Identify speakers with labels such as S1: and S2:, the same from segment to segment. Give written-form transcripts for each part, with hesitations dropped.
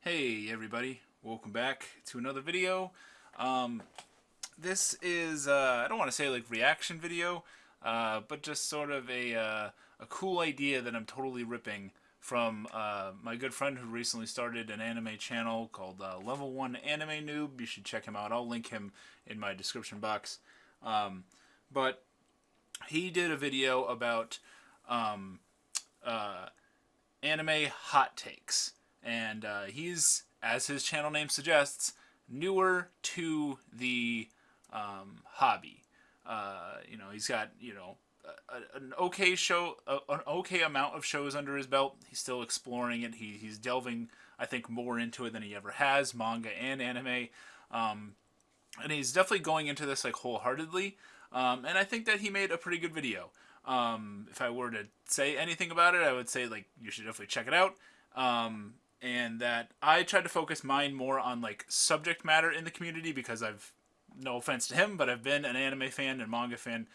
S1: Hey everybody, welcome back to another video. This is, I don't want to say like reaction video, but just sort of a cool idea that I'm totally ripping from my good friend who recently started an anime channel called Level 1 Anime Noob. You should check him out. I'll link him in my description box. But he did a video about um, uh, anime hot takes. And he's, as his channel name suggests, newer to the hobby. He's got an okay show, an okay amount of shows under his belt. He's still exploring it. He's delving, I think, more into it than he ever has, manga and anime. And he's definitely going into this like wholeheartedly. And I think that he made a pretty good video. If I were to say anything about it, I would say like you should definitely check it out. And that I tried to focus mine more on like subject matter in the community because no offense to him, but I've been an anime fan and manga fan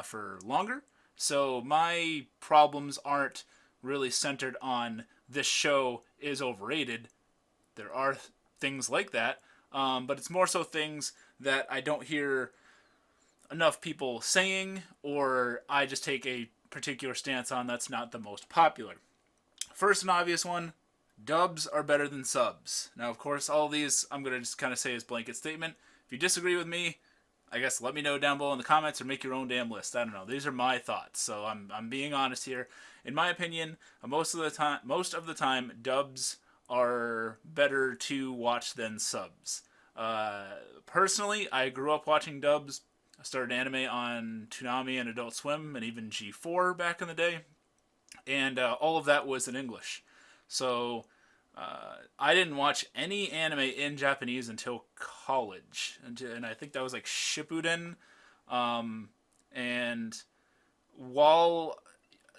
S1: for longer. So my problems aren't really centered on this show is overrated. There are things like that, but it's more so things that I don't hear enough people saying, or I just take a particular stance on that's not the most popular. First and obvious one, dubs are better than subs. Now, of course, all of these I'm going to just kind of say as blanket statement. If you disagree with me, I guess let me know down below in the comments or make your own damn list. I don't know. These are my thoughts, so I'm being honest here. In my opinion, most of the time, dubs are better to watch than subs. Personally, I grew up watching dubs. I started anime on Toonami and Adult Swim and even G4 back in the day, and all of that was in English. So I didn't watch any anime in Japanese until college, and I think that was like Shippuden. And while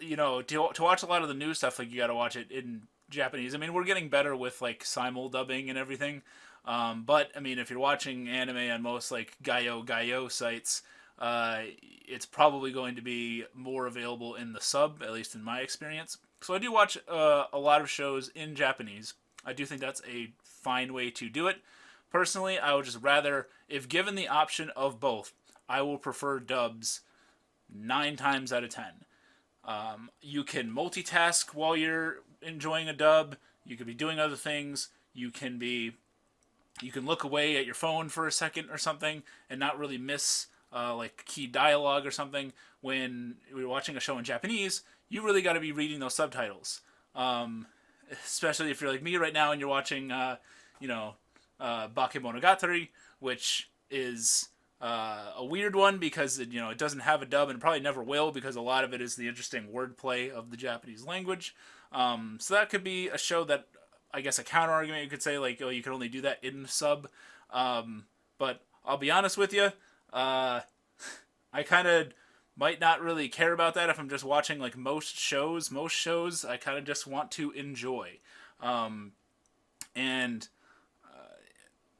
S1: to watch a lot of the new stuff, like you got to watch it in Japanese. I mean, we're getting better with like simul dubbing and everything. But I mean, if you're watching anime on most like Gaio sites, it's probably going to be more available in the sub, at least in my experience. So I do watch a lot of shows in Japanese. I do think that's a fine way to do it. Personally, I would just rather, if given the option of both, I will prefer dubs 9 times out of 10. You can multitask while you're enjoying a dub. You could be doing other things. You can look away at your phone for a second or something and not really miss like key dialogue or something. When you're watching a show in Japanese, you really got to be reading those subtitles. Especially if you're like me right now and you're watching, Bakemonogatari, which is a weird one because it doesn't have a dub and probably never will because a lot of it is the interesting wordplay of the Japanese language. So that could be a show that I guess a counter argument you could say like, oh, you can only do that in sub. But I'll be honest with you, I kind of might not really care about that if I'm just watching like most shows. Most shows I kind of just want to enjoy, and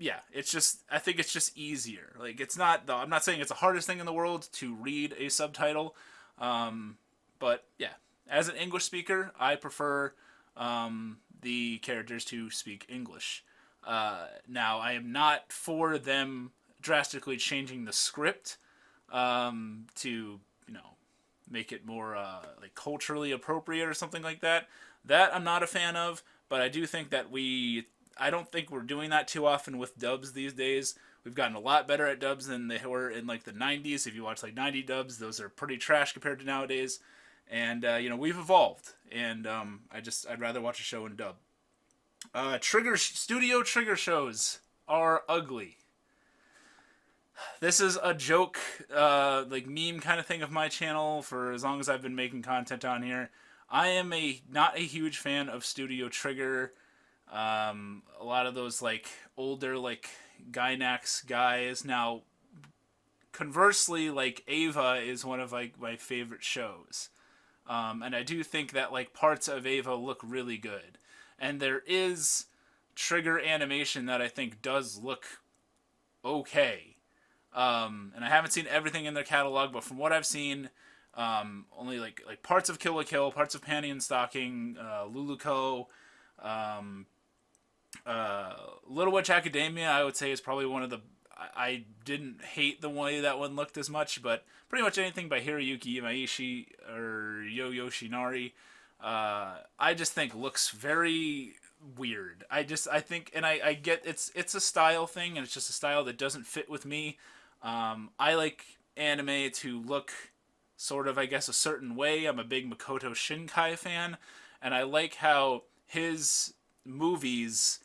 S1: yeah, I think it's just easier. Like it's not though. I'm not saying it's the hardest thing in the world to read a subtitle, but yeah, as an English speaker, I prefer the characters to speak English. Now, I am not for them drastically changing the script to make it more like culturally appropriate or something like that. That I'm not a fan of, but I do think that I don't think we're doing that too often with dubs these days. We've gotten a lot better at dubs than they were in like the 90s. If you watch like 90 dubs, those are pretty trash compared to nowadays. And we've evolved, and I'd rather watch a show in dub. Studio trigger shows are ugly. This is a joke, like meme kind of thing of my channel for as long as I've been making content on here. I am not a huge fan of Studio Trigger. A lot of those like older like Gainax guys. Now, conversely, like Ava is one of like my favorite shows. And I do think that like parts of Ava look really good. And there is trigger animation that I think does look okay. And I haven't seen everything in their catalog, but from what I've seen, only like parts of Kill la Kill, parts of Panty and Stocking, Luluko, Little Witch Academia, I would say, is probably one of the. I didn't hate the way that one looked as much, but pretty much anything by Hiroyuki Imaishi or Yo Yoshinari, I just think looks very weird. I think, and I get it's a style thing, and it's just a style that doesn't fit with me. I like anime to look sort of, I guess, a certain way. I'm a big Makoto Shinkai fan, and I like how his movies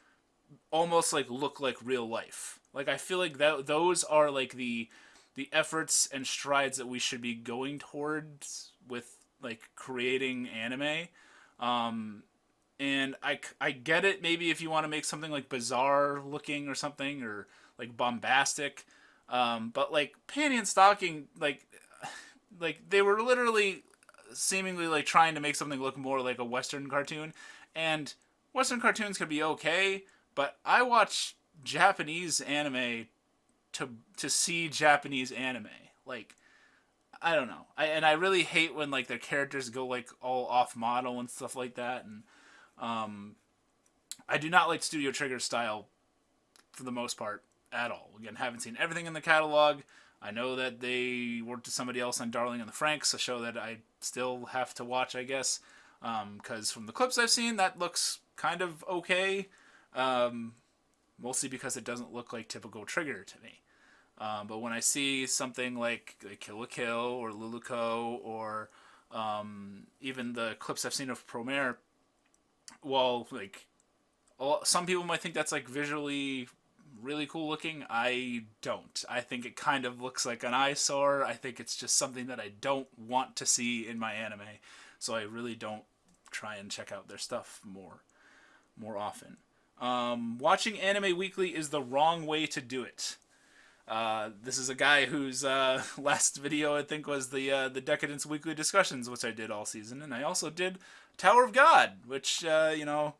S1: almost like look like real life. Like I feel like that those are like the efforts and strides that we should be going towards with like creating anime. Um, and I get it maybe if you want to make something like bizarre looking or something or like bombastic, but like Panty and Stocking like they were literally seemingly like trying to make something look more like a Western cartoon, and Western cartoons could be okay, but I watch Japanese anime to see Japanese anime. Like I don't know, and I really hate when like their characters go like all off model and stuff like that, and I do not like Studio Trigger style for the most part at all. Again, haven't seen everything in the catalog. I know that they worked with somebody else on Darling in the Franxx, a show that I still have to watch, I guess, because from the clips I've seen, that looks kind of okay. Mostly because it doesn't look like typical Trigger to me. But when I see something like Kill la Kill or Luluko or even the clips I've seen of Promare, well, like some people might think that's like visually really cool looking. I don't. I think it kind of looks like an eyesore. I think it's just something that I don't want to see in my anime, so I really don't try and check out their stuff more often. Watching anime weekly is the wrong way to do it. This is a guy whose last video I think was the Decadence Weekly Discussions, which I did all season, and I also did Tower of God, which we're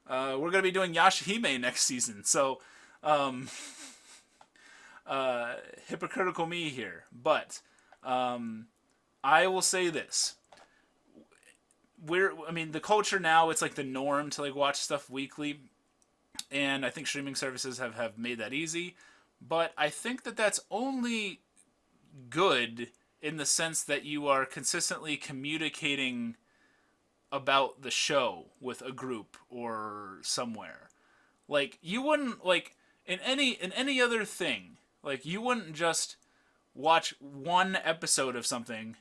S1: gonna be doing Yashahime next season. So hypocritical me here, but I will say this: the culture now, it's like the norm to like watch stuff weekly, and I think streaming services have made that easy. But I think that that's only good in the sense that you are consistently communicating about the show with a group or somewhere. Like you wouldn't like in any other thing. Like you wouldn't just watch one episode of something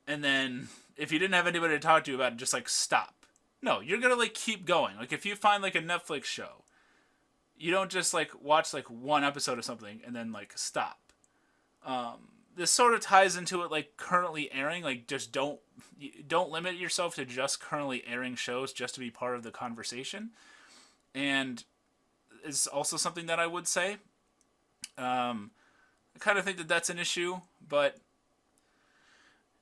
S1: and then if you didn't have anybody to talk to about it, just like stop. No, you're gonna like keep going. Like if you find like a Netflix show, you don't just like watch like one episode of something and then like stop. This sort of ties into it like currently airing. Like just don't limit yourself to just currently airing shows just to be part of the conversation. And is also something that I would say. I kind of think that that's an issue, but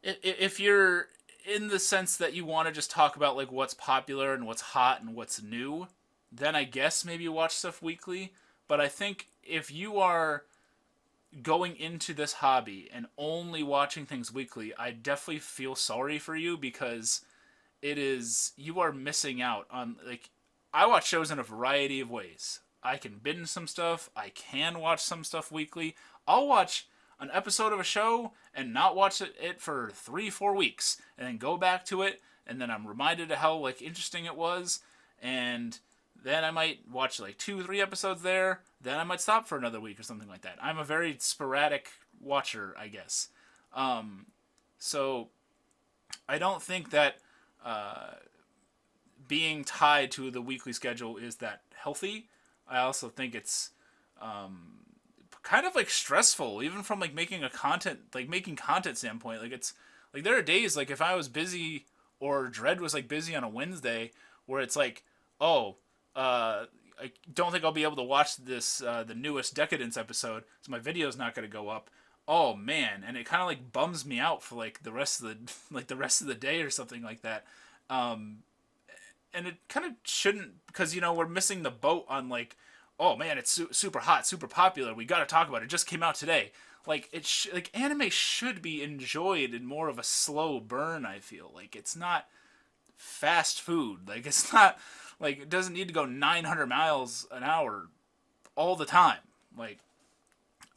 S1: if you're in the sense that you want to just talk about like what's popular and what's hot and what's new, then I guess maybe watch stuff weekly. But I think if you are going into this hobby and only watching things weekly, I definitely feel sorry for you because you are missing out on like I watch shows in a variety of ways. I can binge some stuff, I can watch some stuff weekly. I'll watch an episode of a show and not watch it for 3-4 weeks and then go back to it and then I'm reminded of how like interesting it was, and then I might watch like 2-3 episodes there. Then I might stop for another week or something like that. I'm a very sporadic watcher, I guess. So I don't think that being tied to the weekly schedule is that healthy. I also think it's kind of like stressful, even from like making content standpoint. Like it's like there are days like if I was busy or Dread was like busy on a Wednesday where it's like, oh, I don't think I'll be able to watch this the newest Decadence episode, so my video's not going to go up. Oh man, and it kind of like bums me out for like the rest of the day or something like that. And it kind of shouldn't, because we're missing the boat on like, oh man, it's super hot, super popular. We got to talk about it. It just came out today. Like like anime should be enjoyed in more of a slow burn. I feel like it's not fast food. Like it's not Like, it doesn't need to go 900 miles an hour all the time. Like,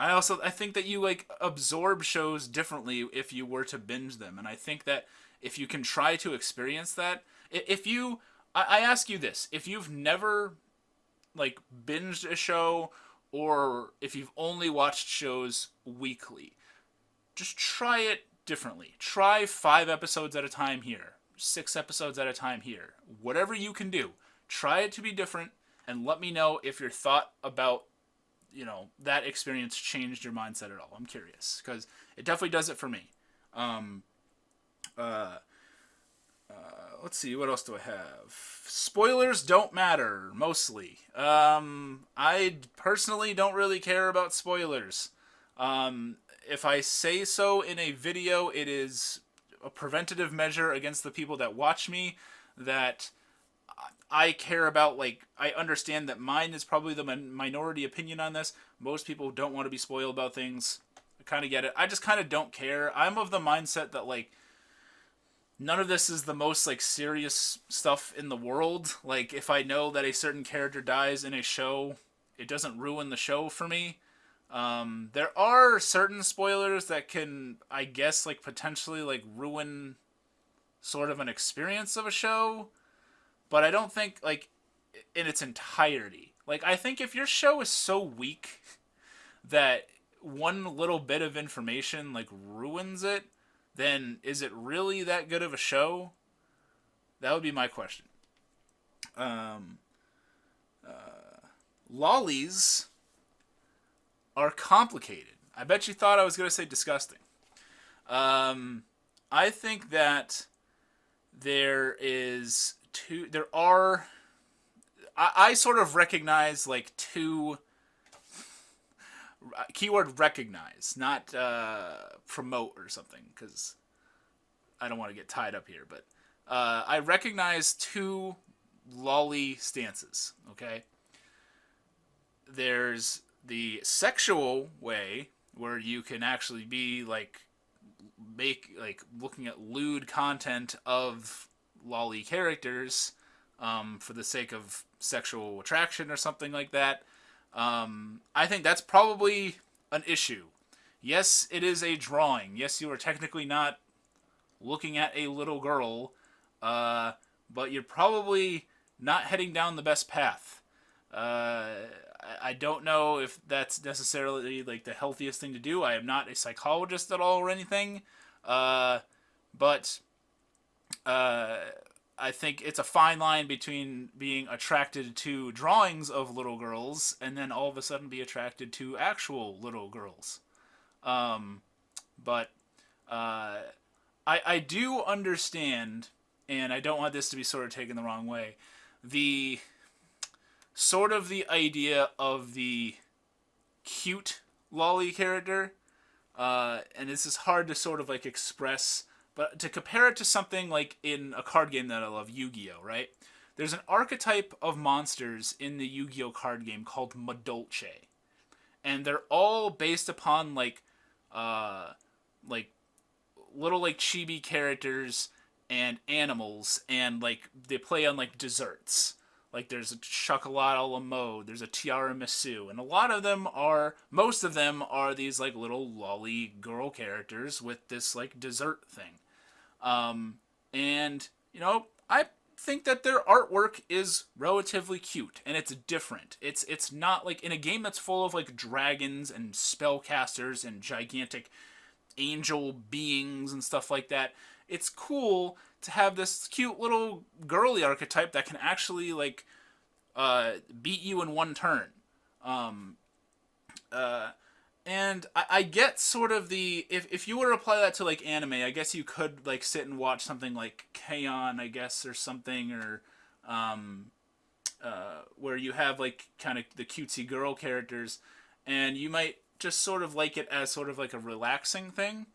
S1: I think that you like absorb shows differently if you were to binge them, and I think that if you can try to experience that, if you, I ask you this, if you've never like binged a show, or if you've only watched shows weekly, just try it differently. Try 5 episodes at a time here, 6 episodes at a time here, whatever you can do. Try it to be different, and let me know if your thought about that experience changed your mindset at all. I'm curious, because it definitely does it for me. Um, let's see, what else do I have? Spoilers don't matter, mostly. I personally don't really care about spoilers. If I say so in a video, it is a preventative measure against the people that watch me, that I care about. Like, I understand that mine is probably the minority opinion on this. Most people don't want to be spoiled about things. I kind of get it. I just kind of don't care. I'm of the mindset that, like, none of this is the most, like, serious stuff in the world. Like, if I know that a certain character dies in a show, it doesn't ruin the show for me. There are certain spoilers that can, I guess, like, potentially, like, ruin sort of an experience of a show. But I don't think, like, in its entirety. Like, I think if your show is so weak that one little bit of information, like, ruins it, then is it really that good of a show? That would be my question. Lollies are complicated. I bet you thought I was going to say disgusting. I think that there are, I sort of recognize, like, two, keyword recognize, not promote or something, because I don't want to get tied up here, but I recognize two lolly stances, okay? There's the sexual way, where you can actually be, like, looking at lewd content of lolly characters for the sake of sexual attraction or something like that. I think that's probably an issue. Yes, it is a drawing. Yes, you are technically not looking at a little girl, but you're probably not heading down the best path. I don't know if that's necessarily, like, the healthiest thing to do. I am not a psychologist at all or anything, but I think it's a fine line between being attracted to drawings of little girls and then all of a sudden be attracted to actual little girls. But I do understand, and I don't want this to be sort of taken the wrong way, the sort of the idea of the cute lolly character, and this is hard to sort of, like, express, but to compare it to something like in a card game that I love, Yu-Gi-Oh, right? There's an archetype of monsters in the Yu-Gi-Oh card game called Madolche, and they're all based upon, like little, like, chibi characters and animals, and, like, they play on, like, desserts. Like, there's a chocolat a la mode, there's a tiramisu, and most of them are these, like, little lolly girl characters with this, like, dessert thing. And, I think that their artwork is relatively cute, and it's different. It's not, like, in a game that's full of, like, dragons and spellcasters and gigantic angel beings and stuff like that, it's cool to have this cute little girly archetype that can actually, like, beat you in one turn. And I get sort of the, if you were to apply that to, like, anime, I guess you could, like, sit and watch something like K-On!, I guess, or something, or where you have, like, kind of the cutesy girl characters, and you might just sort of like it as sort of like a relaxing thing.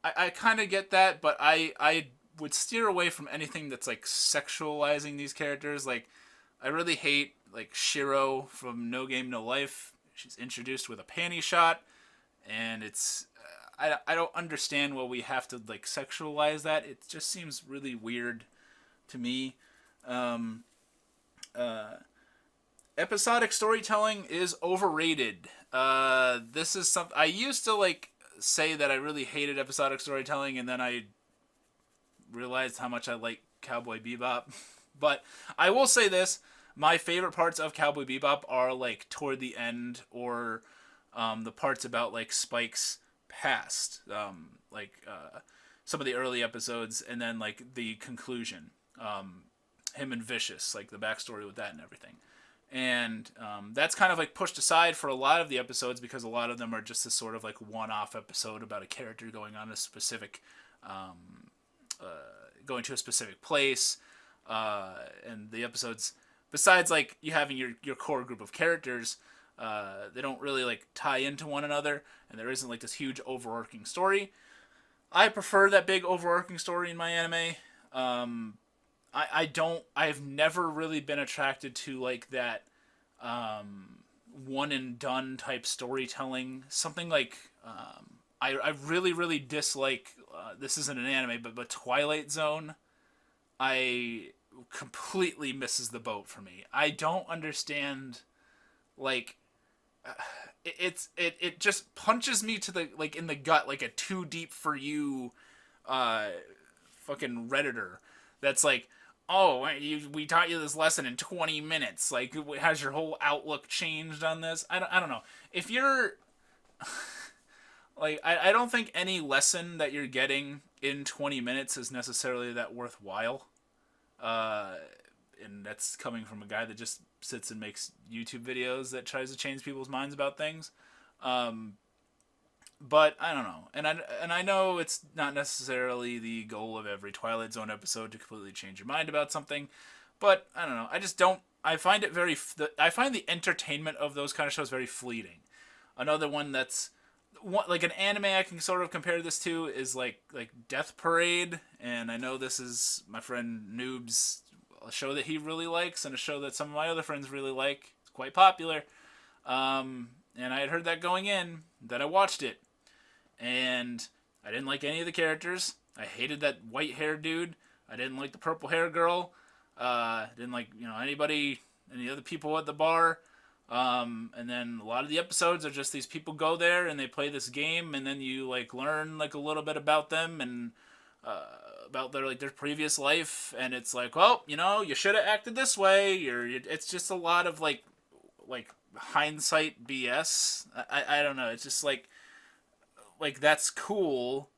S1: I kind of get that, but I would steer away from anything that's, like, sexualizing these characters. Like, I really hate, like, Shiro from No Game No Life. She's introduced with a panty shot, and it's I don't understand why we have to, like, sexualize that. It just seems really weird to me. Um, Episodic storytelling is overrated. This is something I used to like say that I really hated episodic storytelling, and then I realized how much I like Cowboy Bebop. But I will say this: my favorite parts of Cowboy Bebop are like toward the end, or the parts about like Spike's past, some of the early episodes, and then like the conclusion, him and Vicious, like the backstory with that and everything. And that's kind of like pushed aside for a lot of the episodes because a lot of them are just this sort of like one-off episode about a character going on a specific, going to a specific place, and the episodes, besides like you having your core group of characters, they don't really like tie into one another, and there isn't like this huge overarching story. I prefer that big overarching story in my anime. I've never really been attracted to like that one and done type storytelling. Something like I really really dislike. This isn't an anime, but Twilight Zone. I completely misses the boat for me. I don't understand. Like it just punches me to the like in the gut like a too deep for you fucking redditor that's like, oh, we taught you this lesson in 20 minutes. Like, has your whole outlook changed on this? I don't know. If you're like, I don't think any lesson that you're getting in 20 minutes is necessarily that worthwhile. And that's coming from a guy that just sits and makes YouTube videos that tries to change people's minds about things. But I don't know, and I know it's not necessarily the goal of every Twilight Zone episode to completely change your mind about something, but I don't know. I just don't. I find it very. I find the entertainment of those kind of shows very fleeting. Another one that's like an anime I can sort of compare this to is like Death Parade, and I know this is my friend Noob's a show that he really likes, and a show that some of my other friends really like. It's quite popular. And I had heard that going in, that I watched it. And I didn't like any of the characters. I hated that white hair dude. I didn't like the purple hair girl. Didn't like, anybody, any other people at the bar. And then a lot of the episodes are just these people go there and they play this game, and then you like learn like a little bit about them and about their previous life, and it's like, well, you should have acted this way. It's just a lot of like hindsight BS. I don't know. It's just like that's cool,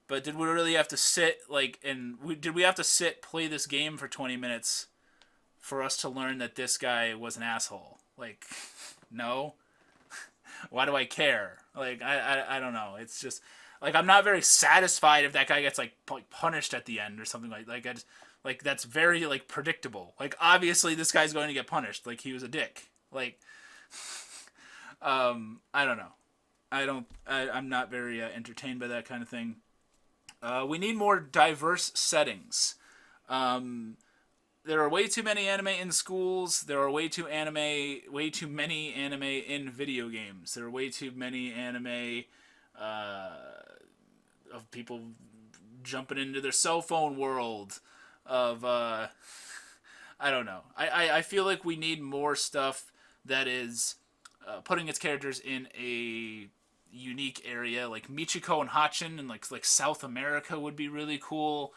S1: but did we really have to sit did we have to play this game for 20 minutes for us to learn that this guy was an asshole? Like, no. Why do I care? Like, I don't know. It's just like I'm not very satisfied if that guy gets like punished at the end or something like that's very like predictable. Like, obviously this guy's going to get punished. Like, he was a dick. Like, I don't know. I'm not very entertained by that kind of thing. We need more diverse settings. There are way too many anime in schools. There are way too many anime in video games. There are way too many anime of people jumping into their cell phone world. I don't know. I feel like we need more stuff that is putting its characters in a unique area, like Michiko and Hachin, and like South America would be really cool.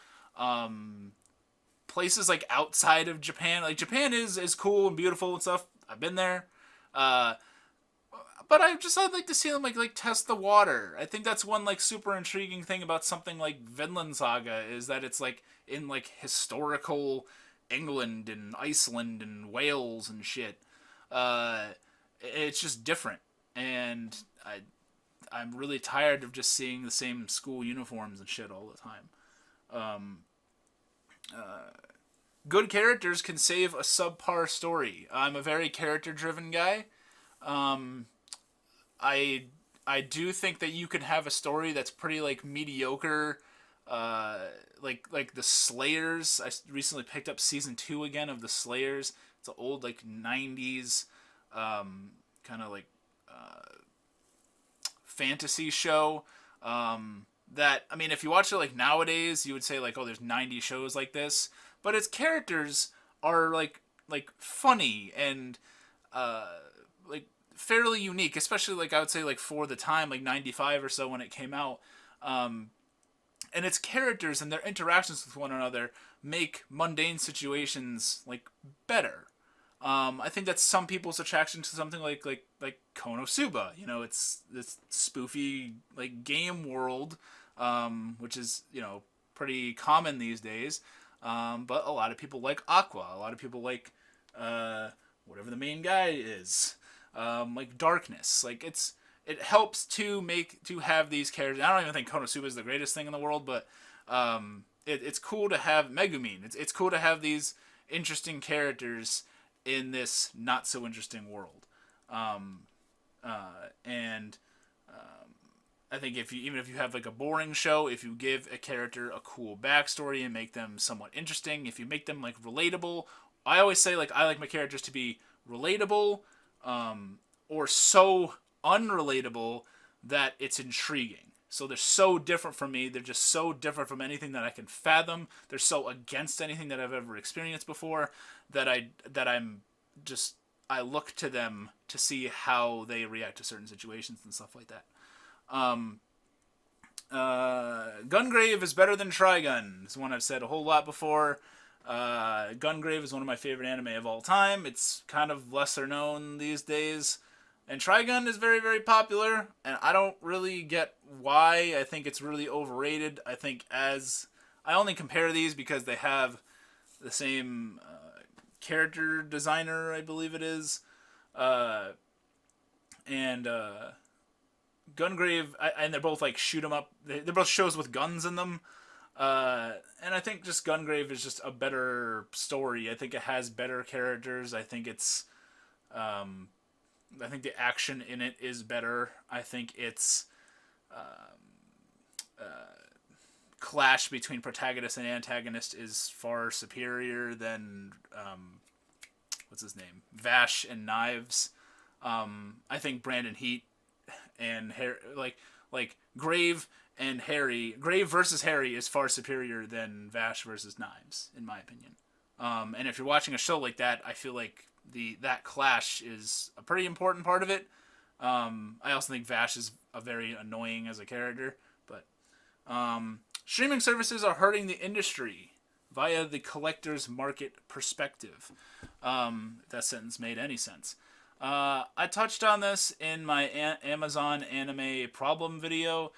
S1: Places like outside of Japan, like Japan is cool and beautiful and stuff. I've been there, but I'd like to see them like test the water. I think that's one like super intriguing thing about something like Vinland Saga is that it's like in like historical England and Iceland and Wales and shit. It's just different, and I'm really tired of just seeing the same school uniforms and shit all the time. Good characters can save a subpar story. I'm a very character-driven guy. I do think that you can have a story that's pretty like mediocre. Like the Slayers. I recently picked up season 2 again of the Slayers. It's an old like 90s kind of like fantasy show. That, I mean, if you watch it like nowadays, you would say like, oh, there's 90 shows like this, but its characters are like funny and like fairly unique, especially like I would say like for the time, like 95 or so when it came out. And its characters and their interactions with one another make mundane situations like better. I think that's some people's attraction to something like Konosuba. You know, it's this spoofy like game world, which is, you know, pretty common these days. But a lot of people like Aqua. A lot of people like whatever the main guy is, like Darkness. Like it helps to have these characters. I don't even think Konosuba is the greatest thing in the world, but it's cool to have Megumin. It's cool to have these interesting characters in this not so interesting world. And I think even if you have like a boring show, if you give a character a cool backstory and make them somewhat interesting, if you make them like relatable, I always say like I like my characters to be relatable, or so unrelatable that it's intriguing. So they're so different from me. They're just so different from anything that I can fathom. They're so against anything that I've ever experienced before that I look to them to see how they react to certain situations and stuff like that. Gungrave is better than Trigun. It's one I've said a whole lot before. Gungrave is one of my favorite anime of all time. It's kind of lesser known these days. And Trigun is very, very popular, and I don't really get why. I think it's really overrated. I think I only compare these because they have the same character designer, I believe it is. And Gungrave, and they're both like shoot 'em up. They're both shows with guns in them. And I think just Gungrave is just a better story. I think it has better characters. I think I think the action in it is better. I think its clash between protagonist and antagonist is far superior than what's his name, Vash and Knives. I think Brandon Heat and like Grave and Harry, Grave versus Harry is far superior than Vash versus Knives, in my opinion. And if you're watching a show like that, I feel like that clash is a pretty important part of it. I also think Vash is very annoying as a character, but streaming services are hurting the industry via the collector's market perspective. If that sentence made any sense. I touched on this in my Amazon anime problem video,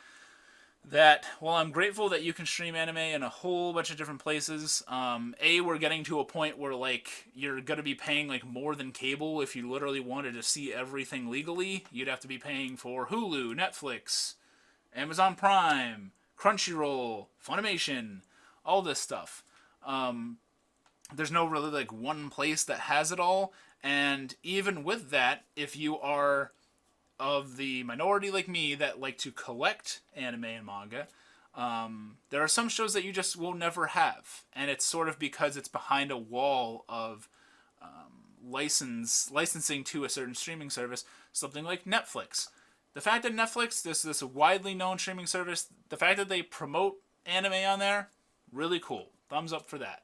S1: that while I'm grateful that you can stream anime in a whole bunch of different places, we're getting to a point where like you're gonna be paying like more than cable. If you literally wanted to see everything legally, you'd have to be paying for Hulu, Netflix, Amazon Prime, Crunchyroll, Funimation, all this stuff. There's no really like one place that has it all, and even with that, if you are of the minority like me that like to collect anime and manga, there are some shows that you just will never have, and it's sort of because it's behind a wall of licensing to a certain streaming service, something like Netflix. The fact that Netflix, this widely known streaming service, the fact that they promote anime on there, really cool. Thumbs up for that.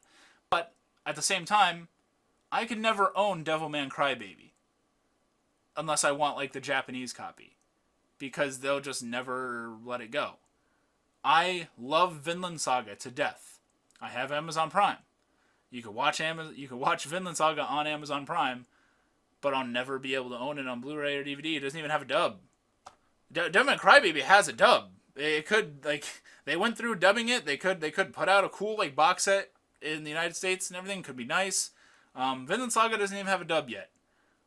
S1: But at the same time, I could never own Devilman Crybaby unless I want like the Japanese copy, because they'll just never let it go. I love Vinland Saga to death. I have Amazon Prime. You can watch Vinland Saga on Amazon Prime, but I'll never be able to own it on Blu-ray or DVD. It doesn't even have a dub. Devilman Crybaby has a dub. It could, like, they went through dubbing it. They could put out a cool like box set in the United States and everything. Could be nice. Vinland Saga doesn't even have a dub yet.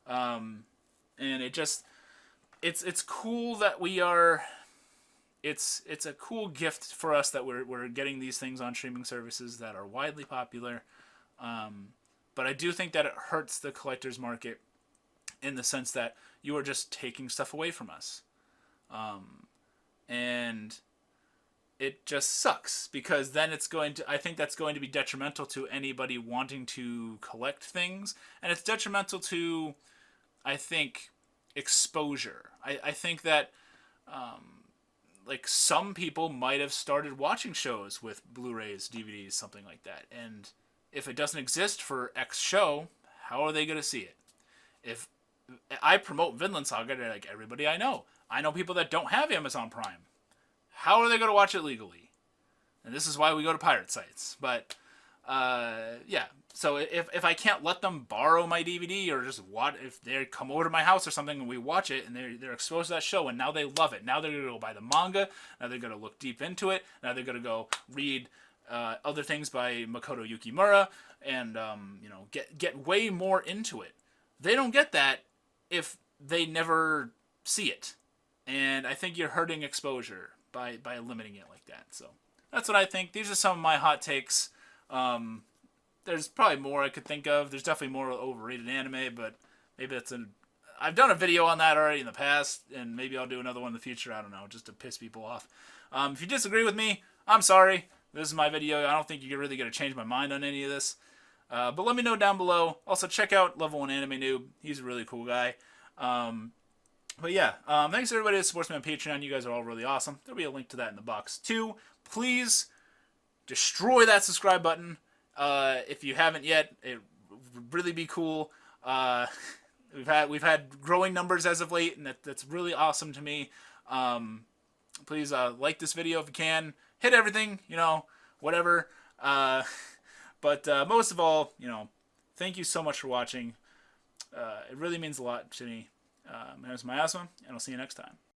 S1: And it's cool that we are. It's a cool gift for us that we're getting these things on streaming services that are widely popular. But I do think that it hurts the collector's market in the sense that you are just taking stuff away from us. And it just sucks, because then I think that's going to be detrimental to anybody wanting to collect things. And it's detrimental to, I think, exposure. I think that like some people might have started watching shows with Blu-rays, DVDs, something like that, and if it doesn't exist for X show, how are they going to see it? If I promote Vinland Saga to like everybody I know people that don't have Amazon Prime. How are they going to watch it legally? And this is why we go to pirate sites. But yeah, so if I can't let them borrow my DVD or just watch, if they come over to my house or something and we watch it and they're exposed to that show and now they love it. Now they're going to go buy the manga. Now they're going to look deep into it. Now they're going to go read other things by Makoto Yukimura and get way more into it. They don't get that if they never see it. And I think you're hurting exposure by limiting it like that. So that's what I think. These are some of my hot takes. There's probably more I could think of. There's definitely more overrated anime, but maybe I've done a video on that already in the past, and maybe I'll do another one in the future. I don't know, just to piss people off. If you disagree with me, I'm sorry. This is my video. I don't think you're really going to change my mind on any of this. But let me know down below. Also, check out Level 1 Anime Noob. He's a really cool guy. But yeah, thanks to everybody that supports me on Patreon. You guys are all really awesome. There'll be a link to that in the box too. Please destroy that subscribe button if you haven't yet. It would really be cool. We've had growing numbers as of late, and that's really awesome to me. Please like this video if you can. Hit everything, whatever. But most of all, thank you so much for watching. It really means a lot to me. My name is Miasma, and I'll see you next time.